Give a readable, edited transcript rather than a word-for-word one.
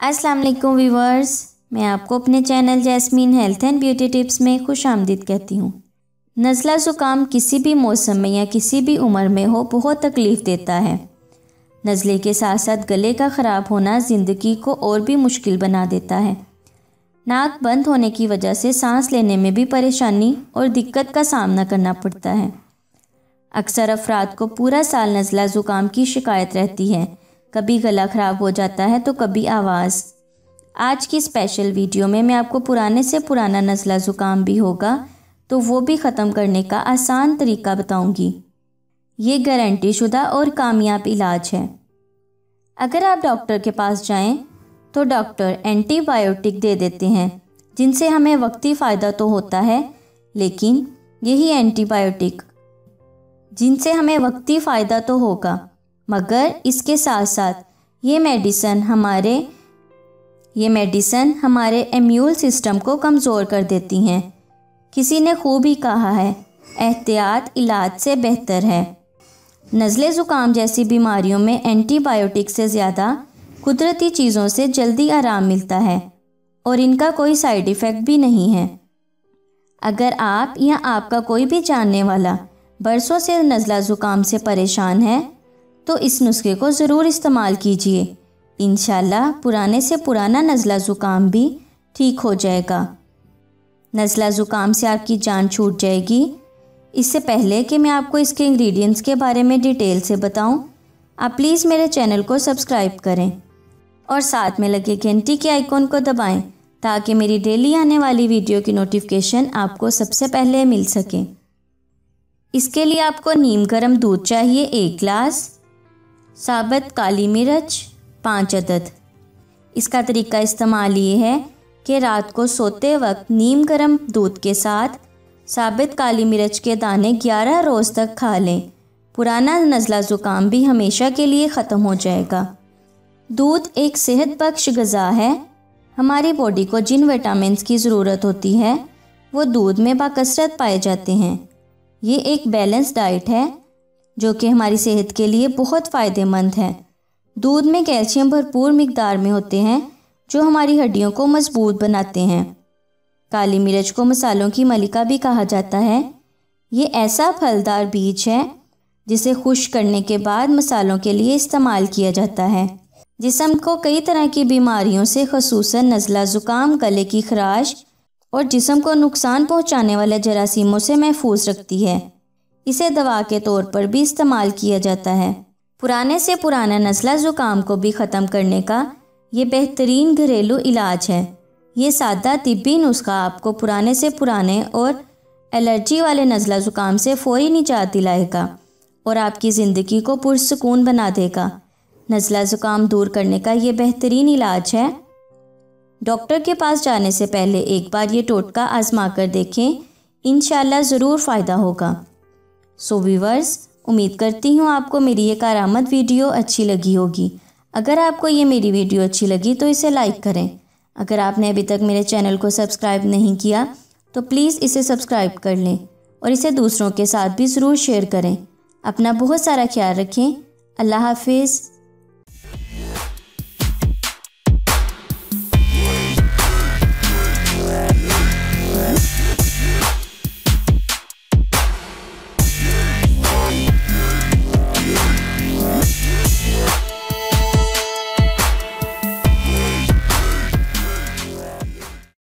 अस्सलाम वालेकुम व्यूवर्स, मैं आपको अपने channel jasmine health and beauty tips में खुश आमदीद कहती हूँ। नज़ला ज़ुकाम किसी भी मौसम में या किसी भी उम्र में हो बहुत तकलीफ़ देता है। नज़ले के साथ साथ गले का ख़राब होना ज़िंदगी को और भी मुश्किल बना देता है। नाक बंद होने की वजह से सांस लेने में भी परेशानी और दिक्कत का सामना करना पड़ता है। अक्सर अफराद को पूरा साल नज़ला ज़ुकाम की शिकायत रहती है। कभी गला ख़राब हो जाता है तो कभी आवाज़। आज की स्पेशल वीडियो में मैं आपको पुराने से पुराना नज़ला ज़ुकाम भी होगा तो वो भी ख़त्म करने का आसान तरीका बताऊंगी। ये गारंटी शुदा और कामयाब इलाज है। अगर आप डॉक्टर के पास जाएं तो डॉक्टर एंटीबायोटिक दे देते हैं जिनसे हमें वक्ती फ़ायदा तो होता है, लेकिन यही एंटीबायोटिक जिनसे हमें वक्ती फ़ायदा तो होगा, मगर इसके साथ साथ ये मेडिसन हमारे इम्यून सिस्टम को कमज़ोर कर देती हैं। किसी ने खूब ही कहा है, एहतियात इलाज से बेहतर है। नज़ले ज़ुकाम जैसी बीमारियों में एंटीबायोटिक से ज़्यादा कुदरती चीज़ों से जल्दी आराम मिलता है और इनका कोई साइड इफ़ेक्ट भी नहीं है। अगर आप या आपका कोई भी जानने वाला बरसों से नज़ला ज़ुकाम से परेशान है तो इस नुस्खे को ज़रूर इस्तेमाल कीजिए। इंशाल्लाह पुराने से पुराना नज़ला ज़ुकाम भी ठीक हो जाएगा। नज़ला ज़ुकाम से आपकी जान छूट जाएगी। इससे पहले कि मैं आपको इसके इंग्रेडिएंट्स के बारे में डिटेल से बताऊं, आप प्लीज़ मेरे चैनल को सब्सक्राइब करें और साथ में लगे घंटी के आइकॉन को दबाएं ताकि मेरी डेली आने वाली वीडियो की नोटिफिकेशन आपको सबसे पहले मिल सके। इसके लिए आपको नीम गर्म दूध चाहिए 1 गिलास, साबुत काली मिर्च 5 अदद। इसका तरीका इस्तेमाल ये है कि रात को सोते वक्त नीम गर्म दूध के साथ साबुत काली मिर्च के दाने 11 रोज़ तक खा लें। पुराना नज़ला ज़ुकाम भी हमेशा के लिए ख़त्म हो जाएगा। दूध एक सेहत बख्श ग़िज़ा है। हमारी बॉडी को जिन विटामिन्स की ज़रूरत होती है वो दूध में बाकसरत पाए जाते हैं। ये एक बैलेंस डाइट है जो कि हमारी सेहत के लिए बहुत फ़ायदेमंद है। दूध में कैल्शियम भरपूर मिकदार में होते हैं जो हमारी हड्डियों को मजबूत बनाते हैं। काली मिर्च को मसालों की मलिका भी कहा जाता है। ये ऐसा फलदार बीज है जिसे खुश्क करने के बाद मसालों के लिए इस्तेमाल किया जाता है। जिस्म को कई तरह की बीमारियों से ख़ुसूसन नज़ला ज़ुकाम, गले की खराश और जिस्म को नुकसान पहुंचाने वाले जरासीमों से महफूज रखती है। इसे दवा के तौर पर भी इस्तेमाल किया जाता है। पुराने से पुराना नज़ला ज़ुकाम को भी ख़त्म करने का ये बेहतरीन घरेलू इलाज है। ये सादा तिब्बी नुस्खा आपको पुराने से पुराने और एलर्जी वाले नज़ला ज़ुकाम से फ़ौरी निजात दिलाएगा और आपकी ज़िंदगी को पुरसुकून बना देगा। नज़ला ज़ुकाम दूर करने का ये बेहतरीन इलाज है। डॉक्टर के पास जाने से पहले एक बार ये टोटका आजमा कर देखें, इंशाल्लाह ज़रूर फ़ायदा होगा। सो व्यूवर्स, उम्मीद करती हूँ आपको मेरी ये कारामद वीडियो अच्छी लगी होगी। अगर आपको ये मेरी वीडियो अच्छी लगी तो इसे लाइक करें। अगर आपने अभी तक मेरे चैनल को सब्सक्राइब नहीं किया तो प्लीज़ इसे सब्सक्राइब कर लें और इसे दूसरों के साथ भी ज़रूर शेयर करें। अपना बहुत सारा ख्याल रखें। अल्लाह हाफिज़।